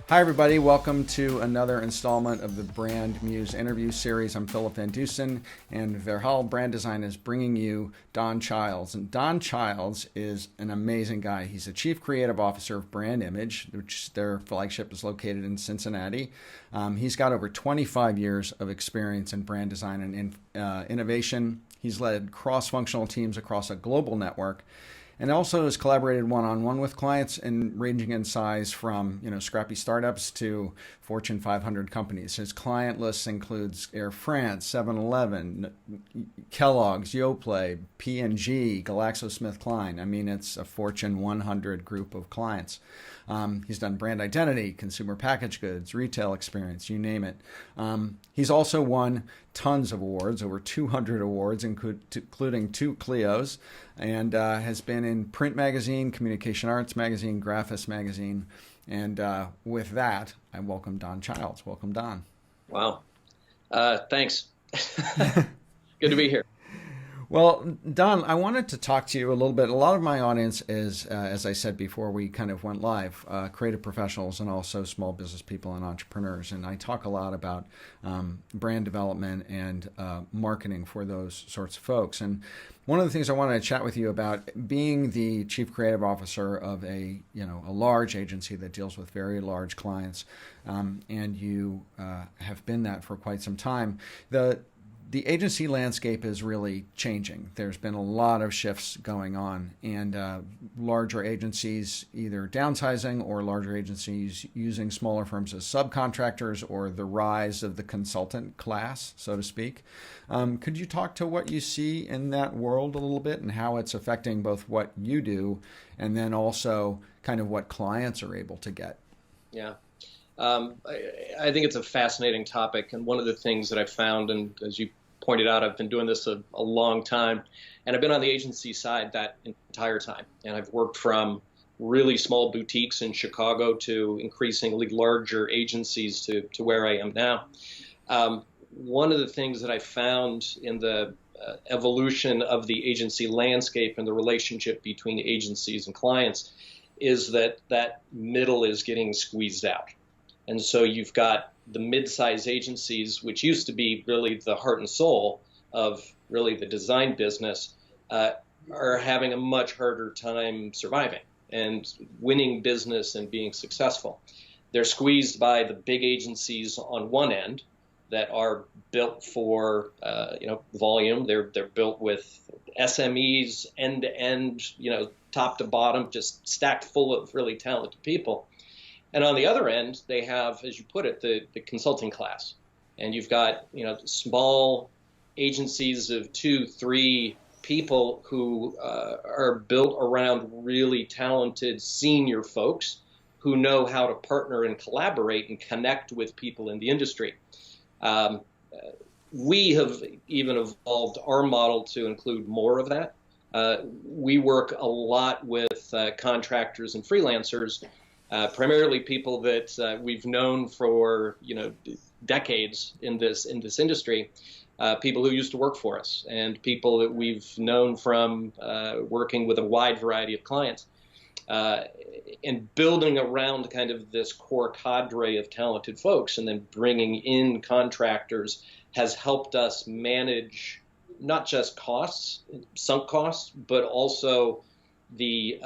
Hi, everybody. Welcome to another installment of the Brand Muse interview series. I'm Philip VanDusen, and Verhaal Brand Design is bringing you Don Childs. And Don Childs is an amazing guy. He's the Chief Creative Officer of Brandimage, which their flagship is located in Cincinnati. He's got over 25 years of experience in brand design and innovation. He's led cross-functional teams across a global network, and also has collaborated one-on-one with clients and ranging in size from scrappy startups to Fortune 500 companies. His client list includes Air France, 7-Eleven, Kellogg's, Yoplait, P&G, GlaxoSmithKline. I mean, it's a Fortune 100 group of clients. He's done brand identity, consumer packaged goods, retail experience, you name it. He's also won tons of awards, over 200 awards, including 2 Clios, and has been in print magazine, communication arts magazine, Graphis magazine. And with that, I welcome Don Childs. Welcome, Don. Wow. Thanks. Good to be here. Well, Don, I wanted to talk to you a little bit. A lot of my audience is, as I said before we kind of went live, creative professionals and also small business people and entrepreneurs. And I talk a lot about brand development and marketing for those sorts of folks. And one of the things I wanted to chat with you about, being the chief creative officer of a large agency that deals with very large clients, and you have been that for quite some time. The agency landscape is really changing. There's been a lot of shifts going on, and larger agencies either downsizing or larger agencies using smaller firms as subcontractors, or the rise of the consultant class, so to speak. Could you talk to what you see in that world a little bit and how it's affecting both what you do and then also kind of what clients are able to get? Yeah. I think it's a fascinating topic, and one of the things that I've found, and as you pointed out, I've been doing this a long time, and I've been on the agency side that entire time, and I've worked from really small boutiques in Chicago to increasingly larger agencies to where I am now. One of the things that I found in the evolution of the agency landscape and the relationship between agencies and clients is that middle is getting squeezed out. And so you've got the mid-size agencies, which used to be really the heart and soul of really the design business, are having a much harder time surviving and winning business and being successful. They're squeezed by the big agencies on one end that are built for volume. They're built with SMEs, end to end, top to bottom, just stacked full of really talented people. And on the other end, they have, as you put it, the consulting class. And you've got, small agencies of 2, 3 people who are built around really talented senior folks who know how to partner and collaborate and connect with people in the industry. We have even evolved our model to include more of that. We work a lot with contractors and freelancers, primarily people that we've known for decades in this industry, people who used to work for us, and people that we've known from working with a wide variety of clients, and building around kind of this core cadre of talented folks, and then bringing in contractors has helped us manage not just costs, sunk costs, but also the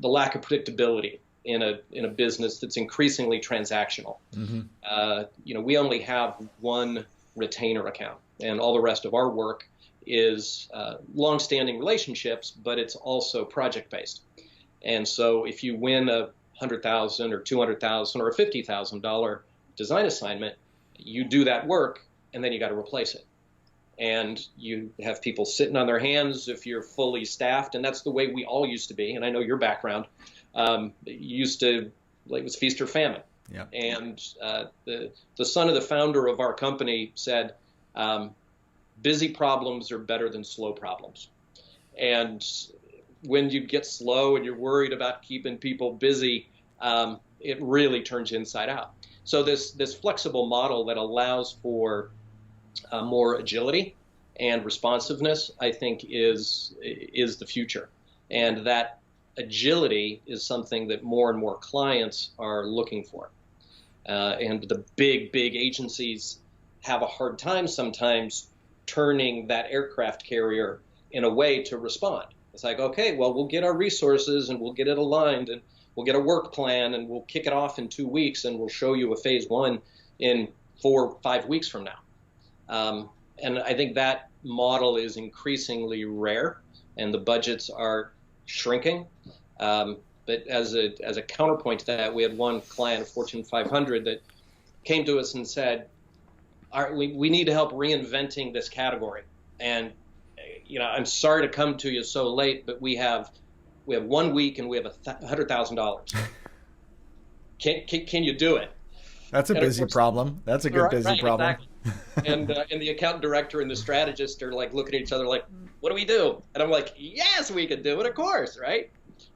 lack of predictability in a business that's increasingly transactional. Mm-hmm. We only have one retainer account, and all the rest of our work is long-standing relationships, but it's also project-based. And so if you win a $100,000 or $200,000 or a $50,000 design assignment, you do that work, and then you got to replace it. And you have people sitting on their hands if you're fully staffed, and that's the way we all used to be. And I know your background. It was feast or famine. Yep. And the son of the founder of our company said, busy problems are better than slow problems. And when you get slow and you're worried about keeping people busy, it really turns you inside out. So this flexible model that allows for more agility and responsiveness, I think, is the future. And that agility is something that more and more clients are looking for. And the big agencies have a hard time sometimes turning that aircraft carrier in a way to respond. It's like, okay, well, we'll get our resources and we'll get it aligned and we'll get a work plan and we'll kick it off in 2 weeks and we'll show you a phase one in 4 or 5 weeks from now. And I think that model is increasingly rare and the budgets are shrinking. But as a counterpoint to that, we had one client, a Fortune 500, that came to us and said, we need to help reinventing this category. And, I'm sorry to come to you so late, but we have 1 week and we have $100,000. Can you do it? That's a busy problem. That's a good busy problem. Exactly. And the account director and the strategist are like looking at each other like, what do we do? And I'm like, yes, we could do it, of course, right?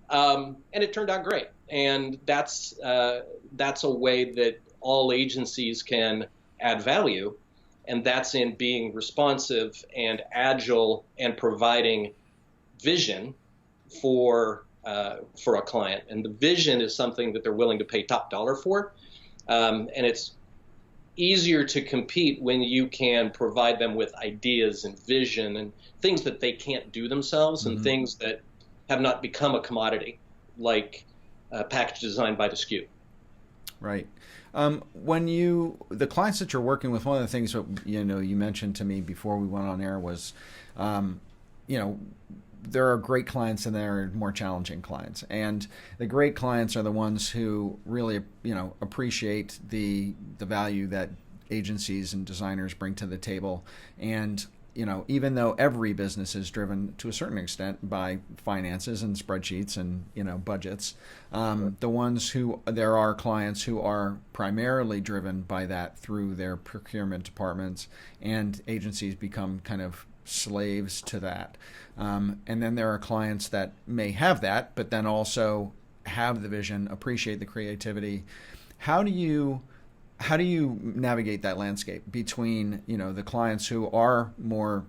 And it turned out great. And that's a way that all agencies can add value. And that's in being responsive and agile and providing vision for a client. And the vision is something that they're willing to pay top dollar for. And it's easier to compete when you can provide them with ideas and vision and things that they can't do themselves and things that have not become a commodity, like package design by the SKU. Right. When the clients that you're working with, one of the things that, you mentioned to me before we went on air was, there are great clients and there are more challenging clients. And the great clients are the ones who really, appreciate the value that agencies and designers bring to the table. And, even though every business is driven to a certain extent by finances and spreadsheets and, budgets, there are clients who are primarily driven by that through their procurement departments, and agencies become kind of slaves to that. And then there are clients that may have that, but then also have the vision, appreciate the creativity. How do you navigate that landscape between, the clients who are more,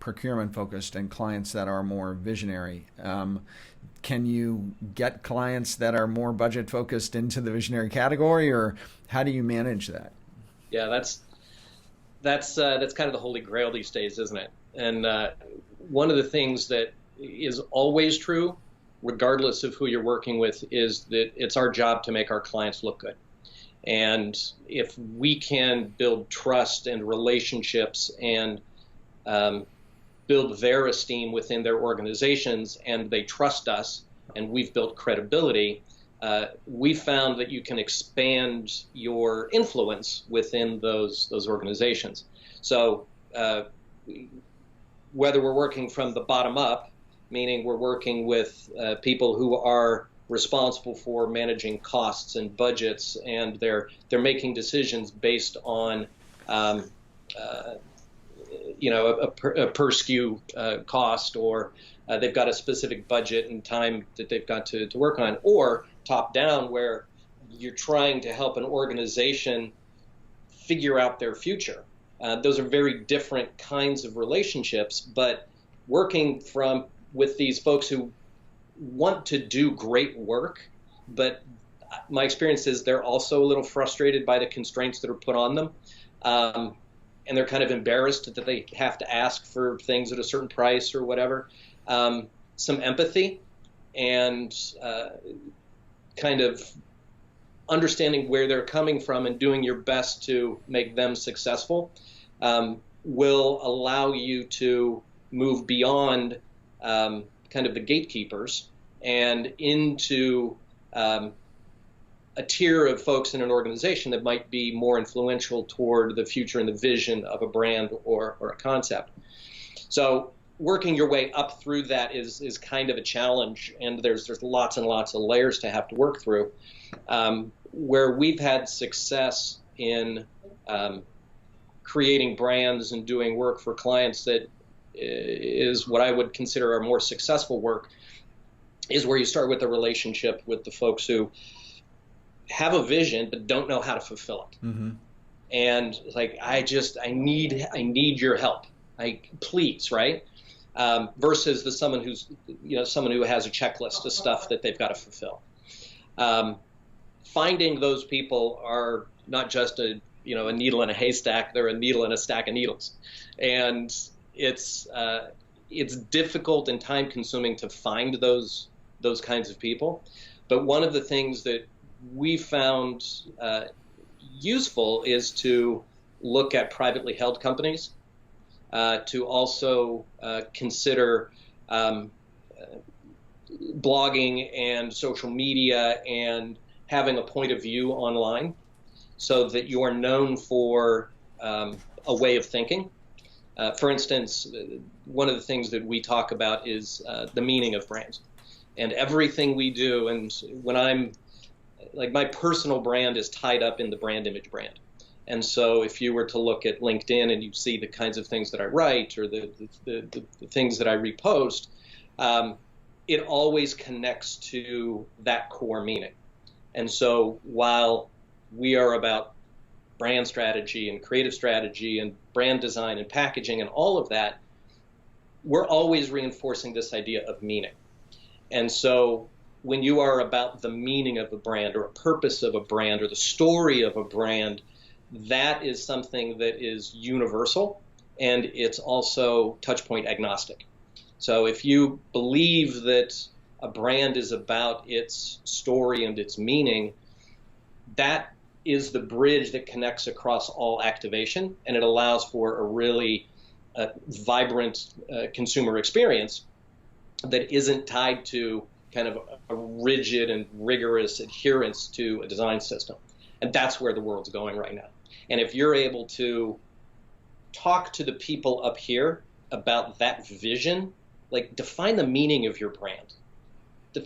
procurement focused and clients that are more visionary? Can you get clients that are more budget focused into the visionary category, or how do you manage that? Yeah, that's kind of the holy grail these days, isn't it? And one of the things that is always true, regardless of who you're working with, is that it's our job to make our clients look good. And if we can build trust and relationships and build their esteem within their organizations, and they trust us, and we've built credibility, we found that you can expand your influence within those organizations. So whether we're working from the bottom up, meaning we're working with people who are responsible for managing costs and budgets, and they're making decisions based on a per SKU cost, or they've got a specific budget and time that they've got to work on, or top down, where you're trying to help an organization figure out their future. Those are very different kinds of relationships, but working with these folks who want to do great work, but my experience is they're also a little frustrated by the constraints that are put on them. And they're kind of embarrassed that they have to ask for things at a certain price or whatever. Some empathy and kind of understanding where they're coming from and doing your best to make them successful will allow you to move beyond kind of the gatekeepers and into a tier of folks in an organization that might be more influential toward the future and the vision of a brand or a concept. So working your way up through that is kind of a challenge, and there's lots and lots of layers to have to work through. Where we've had success in creating brands and doing work for clients that is what I would consider our more successful work, is where you start with a relationship with the folks who have a vision but don't know how to fulfill it. Mm-hmm. And it's like, I need your help. Please, right? versus someone who has a checklist of stuff that they've got to fulfill. Finding those people are not just a needle in a haystack; they're a needle in a stack of needles, and it's difficult and time consuming to find those kinds of people. But one of the things that we found useful is to look at privately held companies, to also consider blogging and social media and having a point of view online so that you are known for a way of thinking. For instance, one of the things that we talk about is the meaning of brands. And everything we do, and when I'm like, my personal brand is tied up in the Brandimage brand. And so if you were to look at LinkedIn and you see the kinds of things that I write or the things that I repost, it always connects to that core meaning. And so while we are about brand strategy and creative strategy and brand design and packaging and all of that, we're always reinforcing this idea of meaning. And so when you are about the meaning of a brand or a purpose of a brand or the story of a brand, that is something that is universal, and it's also touchpoint agnostic. So if you believe that a brand is about its story and its meaning, that is the bridge that connects across all activation, and it allows for a really vibrant consumer experience that isn't tied to kind of a rigid and rigorous adherence to a design system. And that's where the world's going right now. And if you're able to talk to the people up here about that vision, like define the meaning of your brand,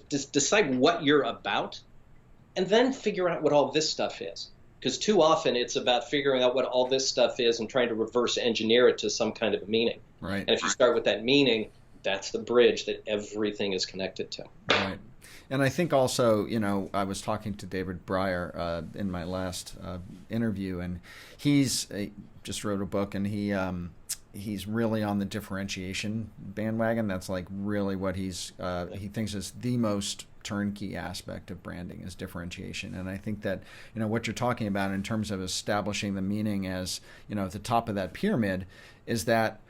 decide what you're about, and then figure out what all this stuff is. Because too often it's about figuring out what all this stuff is and trying to reverse engineer it to some kind of a meaning. Right. And if you start with that meaning, that's the bridge that everything is connected to. Right. And I think also, I was talking to David Breyer in my last interview, and he's just wrote a book, and he's really on the differentiation bandwagon. That's like really what he thinks is the most turnkey aspect of branding is differentiation. And I think that, what you're talking about in terms of establishing the meaning as, at the top of that pyramid is that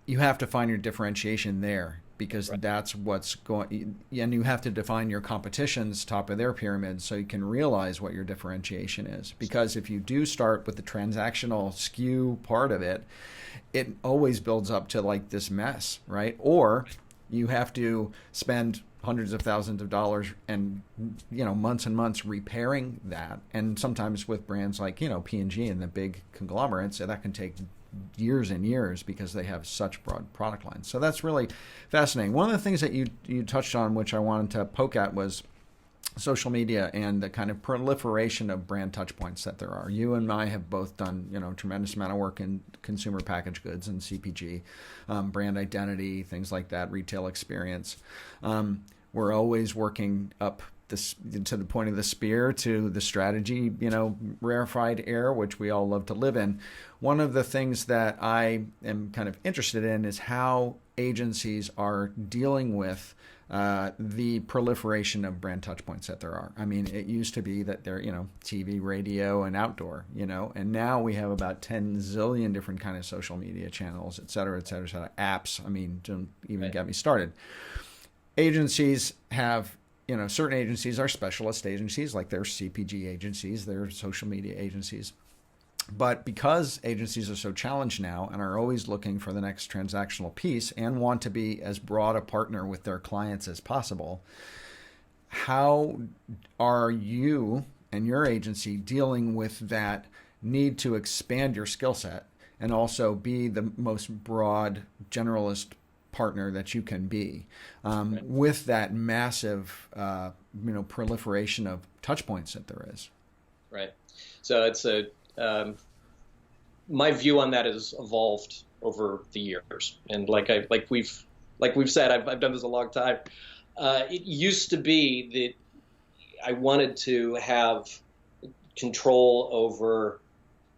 you have to find your differentiation there, because right. That's what's going, and you have to define your competition's top of their pyramid so you can realize what your differentiation is. Because if you do start with the transactional skew part of it, it always builds up to like this mess, right? Or you have to spend hundreds of thousands of dollars and months and months repairing that. And sometimes with brands like P&G and the big conglomerates, that can take years and years because they have such broad product lines. So that's really fascinating. One of the things that you touched on, which I wanted to poke at, was social media and the kind of proliferation of brand touch points that there are. You and I have both done, a tremendous amount of work in consumer packaged goods and CPG, brand identity, things like that, retail experience. We're always working up this to the point of the spear to the strategy, rarefied air, which we all love to live in. One of the things that I am kind of interested in is how agencies are dealing with the proliferation of brand touch points that there are. I mean, it used to be that there, TV, radio, and outdoor, and now we have about 10 zillion different kind of social media channels, et cetera, apps. I mean, don't even get me started. Agencies have, certain agencies are specialist agencies, like they're CPG agencies, they're social media agencies. But because agencies are so challenged now and are always looking for the next transactional piece and want to be as broad a partner with their clients as possible, how are you and your agency dealing with that need to expand your skill set and also be the most broad generalist partner that you can be with that massive proliferation of touch points that there is? Right. So it's my view on that has evolved over the years, and like we've said, I've done this a long time. It used to be that I wanted to have control over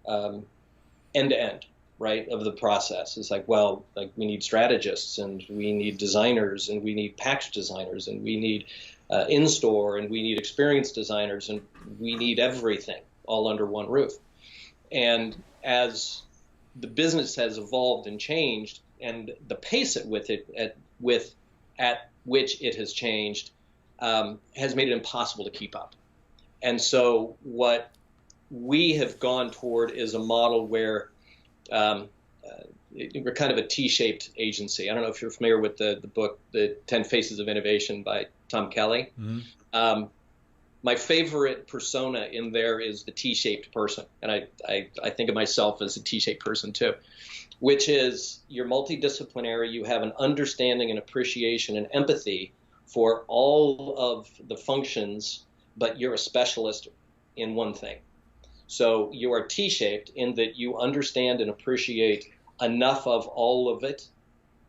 end to end, right, of the process. It's like, well, like we need strategists, and we need designers, and we need package designers, and we need in-store, and we need experience designers, and we need everything all under one roof. And as the business has evolved and changed, and the pace at which it has changed has made it impossible to keep up. And so what we have gone toward is a model where we're kind of a T-shaped agency. I don't know if you're familiar with the book, The 10 Faces of Innovation by Tom Kelly. Mm-hmm. My favorite persona in there is the T-shaped person. And I think of myself as a T-shaped person too, which is you're multidisciplinary, you have an understanding and appreciation and empathy for all of the functions, but you're a specialist in one thing. So you are T-shaped in that you understand and appreciate enough of all of it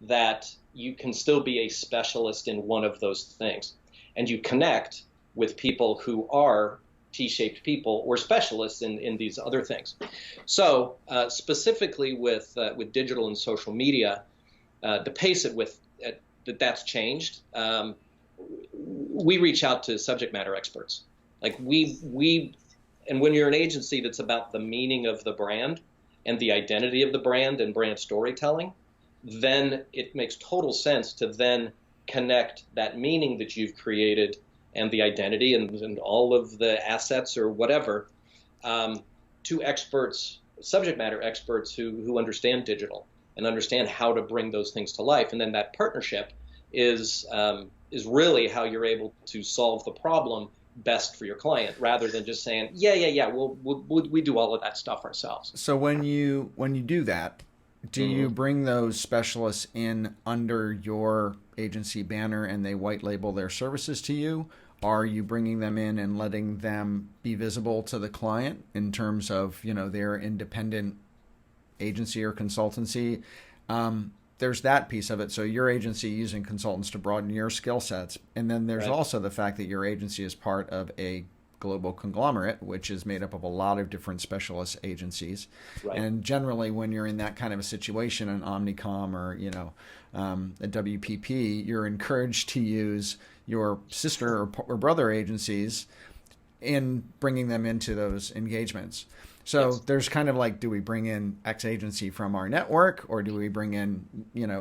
that you can still be a specialist in one of those things. And you connect with people who are T-shaped people or specialists in these other things. So specifically with digital and social media, the pace at which that's changed, we reach out to subject matter experts. Like and when you're an agency that's about the meaning of the brand and the identity of the brand and brand storytelling, then it makes total sense to then connect that meaning that you've created and the identity and all of the assets or whatever to experts, subject matter experts who understand digital and understand how to bring those things to life. And then that partnership is really how you're able to solve the problem best for your client, rather than just saying, yeah, we do all of that stuff ourselves. So when you do that, do you bring those specialists in under your agency banner and they white label their services to you? Are you bringing them in and letting them be visible to the client in terms of, their independent agency or consultancy? There's that piece of it. So your agency using consultants to broaden your skill sets. And then there's also the fact that your agency is part of a global conglomerate, which is made up of a lot of different specialist agencies. Right. And generally, when you're in that kind of a situation, an Omnicom or, a WPP, you're encouraged to use your sister or brother agencies in bringing them into those engagements. So there's kind of like, do we bring in X agency from our network, or do we bring in,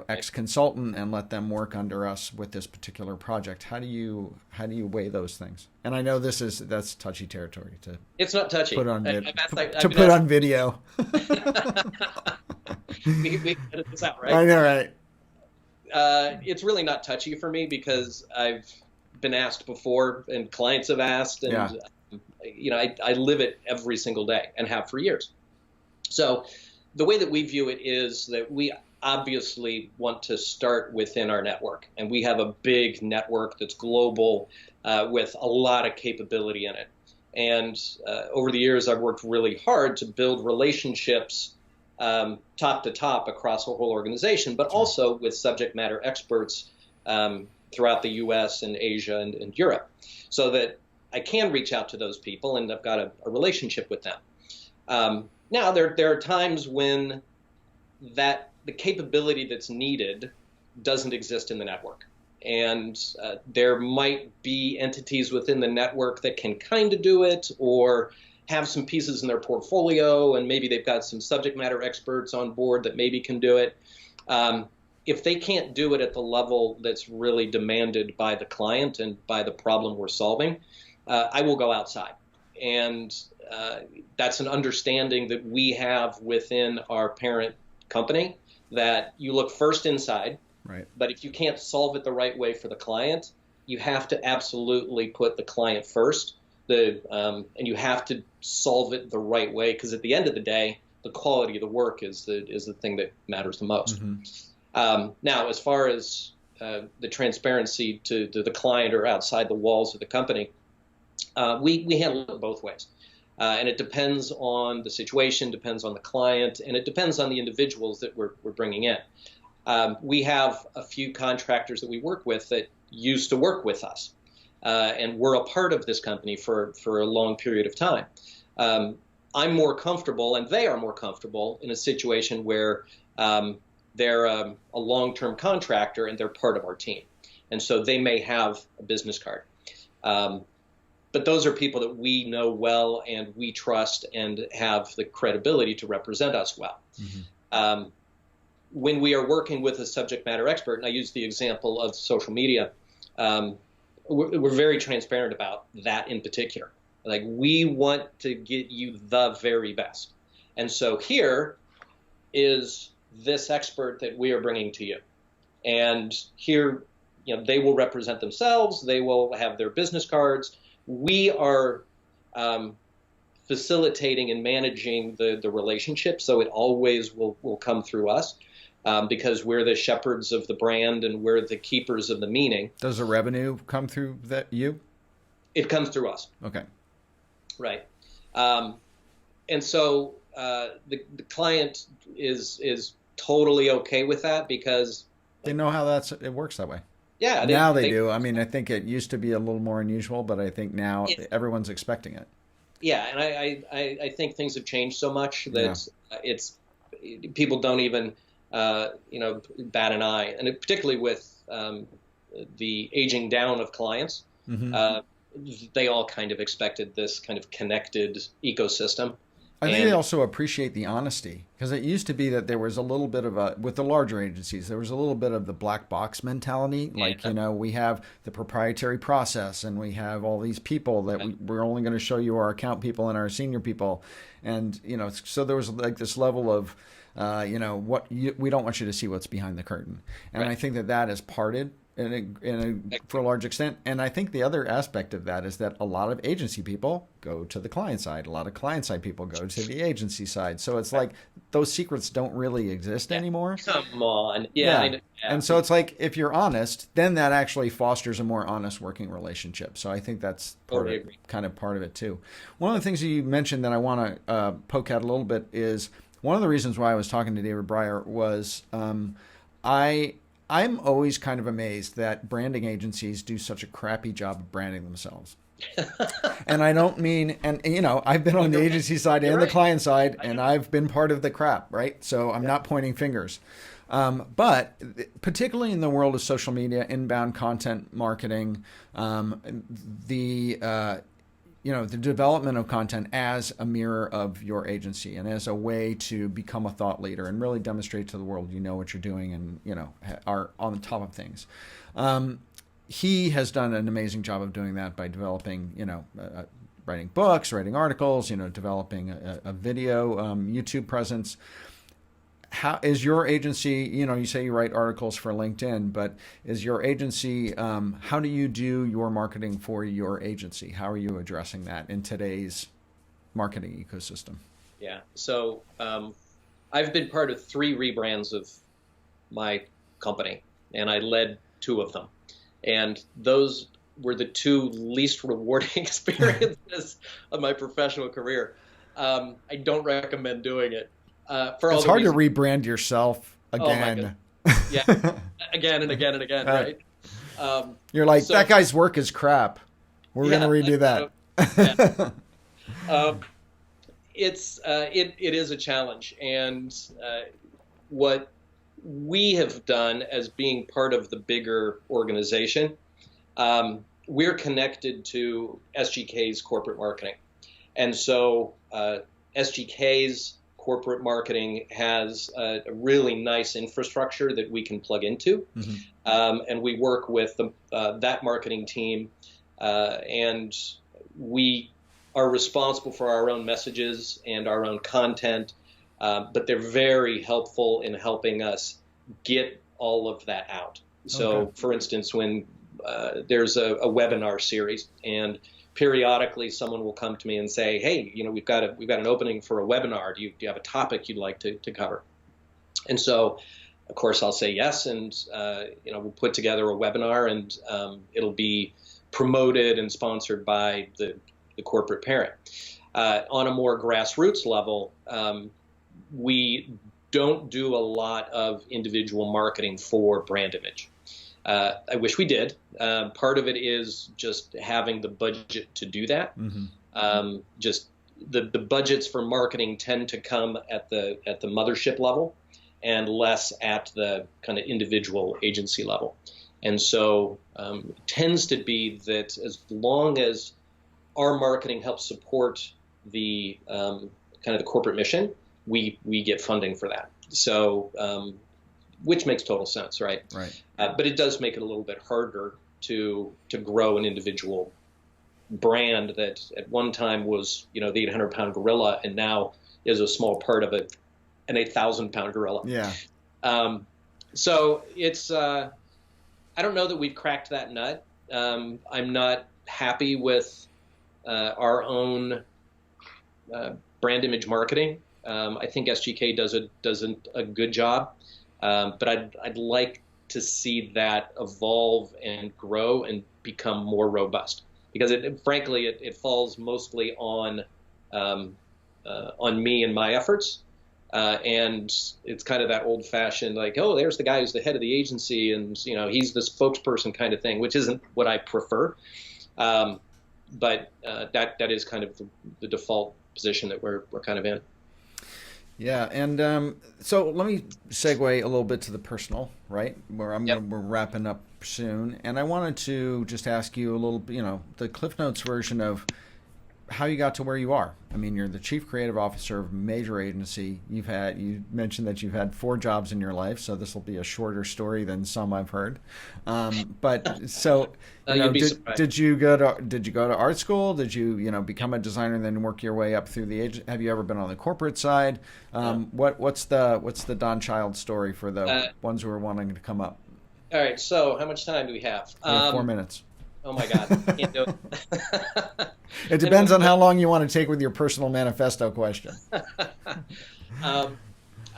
X consultant and let them work under us with this particular project? How do you weigh those things? And I know that's touchy territory to. It's not touchy. Put on on video. we can edit this out, right? I know, right? It's really not touchy for me because I've been asked before, and clients have asked, and. I live it every single day and have for years. So the way that we view it is that we obviously want to start within our network. And we have a big network that's global with a lot of capability in it. And over the years, I've worked really hard to build relationships top to top across the whole organization, but also with subject matter experts throughout the US and Asia and Europe, so that I can reach out to those people, and I've got a relationship with them. Now, there are times when the capability that's needed doesn't exist in the network. And there might be entities within the network that can kind of do it, or have some pieces in their portfolio, and maybe they've got some subject matter experts on board that maybe can do it. If they can't do it at the level that's really demanded by the client and by the problem we're solving, I will go outside. And that's an understanding that we have within our parent company, that you look first inside. Right. But if you can't solve it the right way for the client, you have to absolutely put the client first. And you have to solve it the right way, because at the end of the day, the quality of the work is the thing that matters the most. Mm-hmm. Now, as far as the transparency to the client or outside the walls of the company, we handle it both ways. And it depends on the situation, depends on the client, and it depends on the individuals that we're bringing in. We have a few contractors that we work with that used to work with us, and were a part of this company for a long period of time. I'm more comfortable, and they are more comfortable in a situation where they're a long-term contractor and they're part of our team. And so they may have a business card. But those are people that we know well and we trust and have the credibility to represent us well. Mm-hmm. When we are working with a subject matter expert, and I use the example of social media, we're very transparent about that in particular. Like, we want to get you the very best. And so here is this expert that we are bringing to you. And here, they will represent themselves. They will have their business cards. We are facilitating and managing the relationship, so it always will come through us because we're the shepherds of the brand and we're the keepers of the meaning. Does the revenue come through you? It comes through us. Okay. Right. And so the client is totally okay with that because they know how it works that way. Yeah. Now they do. I mean, I think it used to be a little more unusual, but I think now everyone's expecting it. Yeah, and I think things have changed so much that it's people don't even bat an eye, and particularly with the aging down of clients, they all kind of expected this kind of connected ecosystem. I think they also appreciate the honesty, because it used to be that there was a little bit of with the larger agencies, there was a little bit of the black box mentality. Like, we have the proprietary process and we have all these people that we're only going to show you our account people and our senior people. And, so there was like this level of, we don't want you to see what's behind the curtain. And I think that is parted for a large extent. And I think the other aspect of that is that a lot of agency people go to the client side. A lot of client side people go to the agency side. So it's like those secrets don't really exist anymore. Come on. Yeah. And so it's like, if you're honest, then that actually fosters a more honest working relationship. So I think that's part of it too. One of the things that you mentioned that I want to poke at a little bit is one of the reasons why I was talking to David Breyer was I'm always kind of amazed that branding agencies do such a crappy job of branding themselves. And I don't mean, I've been on the agency side and the client side, and I've been part of the crap, right? So I'm not pointing fingers. But particularly in the world of social media, inbound content marketing, the development of content as a mirror of your agency and as a way to become a thought leader and really demonstrate to the world what you're doing and are on the top of things. He has done an amazing job of doing that by developing writing books, writing articles, developing a video YouTube presence. How is your agency, you say you write articles for LinkedIn, but is your agency, how do you do your marketing for your agency? How are you addressing that in today's marketing ecosystem? Yeah. So I've been part of 3 rebrands of my company, and I led 2 of them. And those were the 2 least rewarding experiences of my professional career. I don't recommend doing it. It's hard to rebrand yourself again. Oh yeah, again and again and again, right? You're like, that guy's work is crap. We're going to redo that. It is a challenge, and what we have done as being part of the bigger organization, we're connected to SGK's corporate marketing, and so SGK's corporate marketing has a really nice infrastructure that we can plug into. And we work with that marketing team, and we are responsible for our own messages and our own content, but they're very helpful in helping us get all of that out. So, for instance, when there's a webinar series, and periodically someone will come to me and say, hey, we've got an opening for a webinar. Do you have a topic you'd like to cover? And so, of course, I'll say yes, and we'll put together a webinar, and it'll be promoted and sponsored by the corporate parent. On a more grassroots level, we don't do a lot of individual marketing for brand image. I wish we did. Part of it is just having the budget to do that. Just the budgets for marketing tend to come at the mothership level and less at the kind of individual agency level. And so it tends to be that as long as our marketing helps support the kind of the corporate mission, we get funding for that. So which makes total sense, right? Right. But it does make it a little bit harder to grow an individual brand that at one time was, the 800-pound gorilla and now is a small part of an 8,000-pound gorilla. Yeah. So it's, I don't know that we've cracked that nut. I'm not happy with our own brand image marketing. I think SGK does a good job, but I'd like to see that evolve and grow and become more robust, because frankly it falls mostly on me and my efforts, and it's kind of that old-fashioned like, oh, there's the guy who's the head of the agency and he's the spokesperson kind of thing, which isn't what I prefer, but that is kind of the default position that we're kind of in. Yeah, and so let me segue a little bit to the personal, right? Where we're wrapping up soon, and I wanted to just ask you a little, the Cliff Notes version of how you got to where you are. I mean, you're the chief creative officer of a major agency. You mentioned that you've had 4 jobs in your life, so this will be a shorter story than some I've heard. But so, did you go to art school? Did you become a designer and then work your way up through the age? Have you ever been on the corporate side? What's the Don Childs story for the ones who are wanting to come up? All right. So how much time do we have? 4 minutes. Oh my God. Can't do it. It depends on how long you want to take with your personal manifesto question. I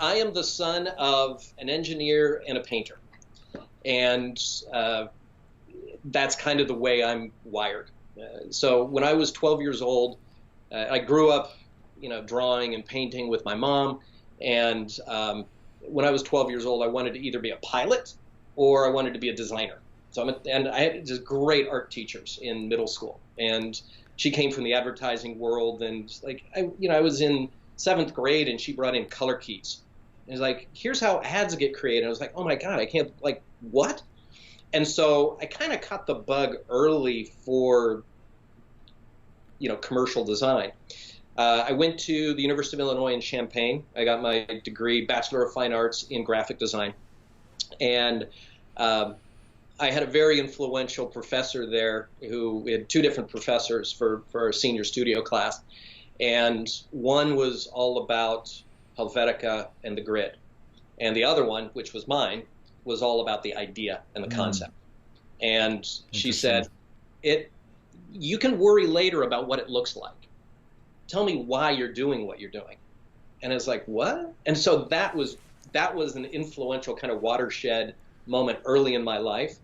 am the son of an engineer and a painter. And that's kind of the way I'm wired. So when I was 12 years old, I grew up, drawing and painting with my mom. And when I was 12 years old, I wanted to either be a pilot or I wanted to be a designer. So I had just great art teachers in middle school, and she came from the advertising world, and I was in 7th grade, and she brought in color keys. And it was like, here's how ads get created. I was like, oh my God, I can't, what? And so I kind of caught the bug early for, commercial design. I went to the University of Illinois in Champaign. I got my degree, Bachelor of Fine Arts in graphic design, and I had a very influential professor there we had 2 different professors for our senior studio class. And one was all about Helvetica and the grid. And the other one, which was mine, was all about the idea and the concept. And she said, you can worry later about what it looks like. Tell me why you're doing what you're doing. And I was like, what? And so that was an influential kind of watershed moment early in my life.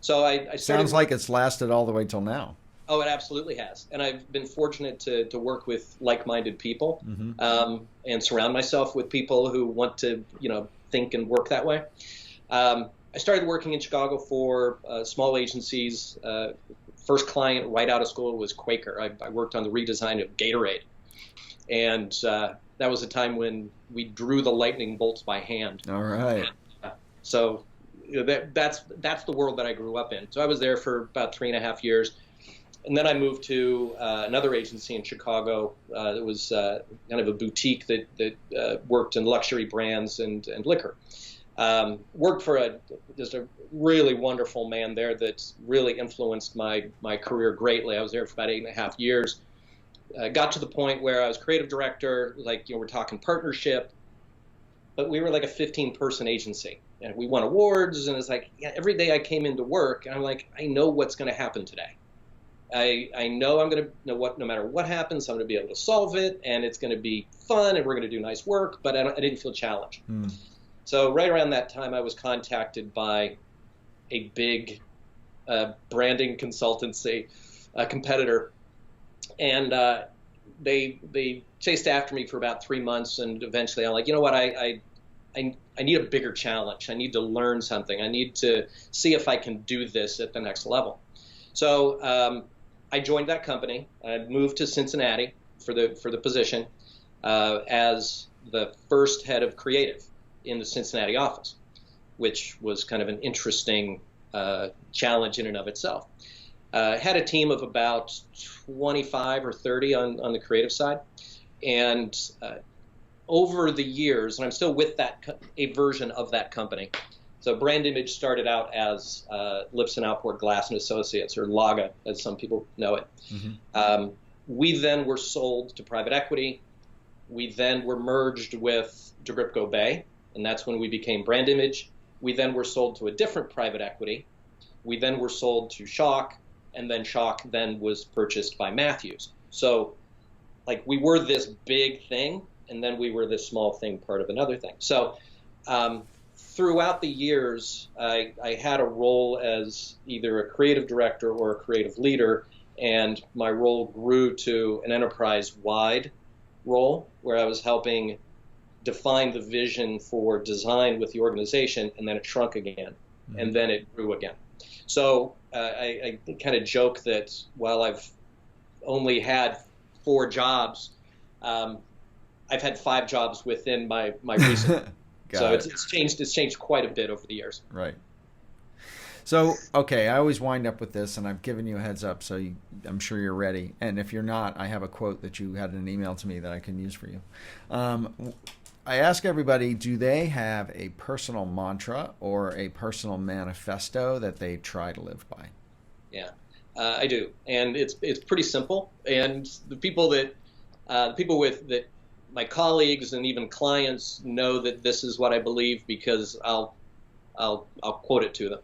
So I started. Sounds like it's lasted all the way till now. Oh, it absolutely has. And I've been fortunate to work with like-minded people, and surround myself with people who want to, think and work that way. I started working in Chicago for small agencies. First client right out of school was Quaker. I worked on the redesign of Gatorade. And that was a time when we drew the lightning bolts by hand. All right. So that's the world that I grew up in. So I was there for about 3.5 years, and then I moved to another agency in Chicago. It was kind of a boutique that worked in luxury brands and liquor. Worked for just a really wonderful man there that really influenced my career greatly. I was there for about 8.5 years. Got to the point where I was creative director. We're talking partnership, but we were like a 15-person agency. And we won awards, and it's like, every day I came into work, and I'm like, I know what's going to happen today. I know I'm going to know no matter what happens, I'm going to be able to solve it, and it's going to be fun, and we're going to do nice work, but I didn't feel challenged. So right around that time, I was contacted by a big branding consultancy competitor, and they chased after me for about 3 months, and eventually I'm like, you know what, I need a bigger challenge. I need to learn something. I need to see if I can do this at the next level. So I joined that company. I moved to Cincinnati, for the position as the first head of creative in the Cincinnati office, which was kind of an interesting challenge in and of itself. Had a team of about 25 or 30 on the creative side, and over the years, and I'm still with a version of that company. So Brandimage started out as Lipson Outboard Glass and Associates, or Laga, as some people know it. Mm-hmm. We then were sold to private equity. We then were merged with DeGripko Bay, and that's when we became Brandimage. We then were sold to a different private equity. We then were sold to Shock, and then Shock then was purchased by Matthews. So, like, we were this big thing, and then we were this small thing, part of another thing. So, throughout the years, I had a role as either a creative director or a creative leader, and my role grew to an enterprise-wide role where I was helping define the vision for design with the organization, and then it shrunk again, and then it grew again. So I kind of joke that while I've only had 4 jobs, I've had 5 jobs within my recent. So it's changed quite a bit over the years. Right. So, okay, I always wind up with this, and I've given you a heads up, so I'm sure you're ready. And if you're not, I have a quote that you had in an email to me that I can use for you. I ask everybody, do they have a personal mantra or a personal manifesto that they try to live by? Yeah, I do, and it's pretty simple. And the people that my colleagues and even clients know that this is what I believe because I'll quote it to them.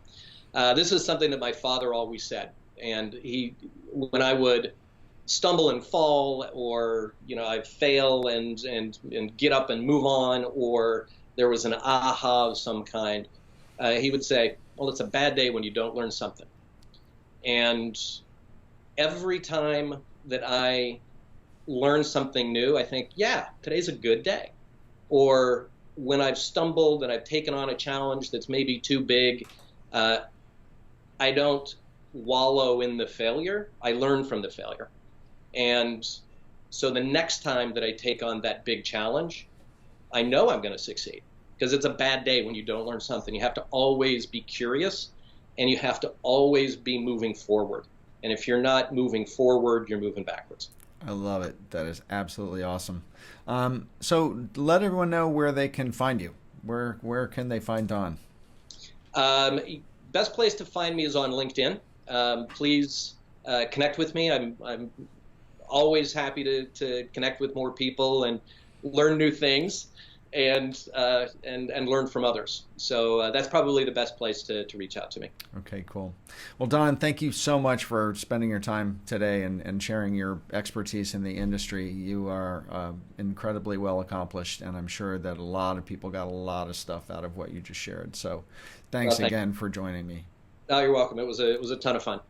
This is something that my father always said, and when I would stumble and fall, or I'd fail and get up and move on, or there was an aha of some kind, he would say, "Well, it's a bad day when you don't learn something." And every time that I learn something new, I think, yeah, today's a good day. Or when I've stumbled and I've taken on a challenge that's maybe too big, I don't wallow in the failure. I learn from the failure. And so the next time that I take on that big challenge, I know I'm going to succeed, because it's a bad day when you don't learn something. You have to always be curious, and you have to always be moving forward. And if you're not moving forward, you're moving backwards. I love it. That is absolutely awesome. So let everyone know where they can find you. Where can they find Don? Best place to find me is on LinkedIn. Please connect with me. I'm always happy to connect with more people and learn new things and learn from others. So that's probably the best place to reach out to me. Okay, cool. Well, Don, thank you so much for spending your time today and sharing your expertise in the industry. You are incredibly well accomplished, and I'm sure that a lot of people got a lot of stuff out of what you just shared. So thanks again for joining me. Oh, you're welcome. It was a ton of fun.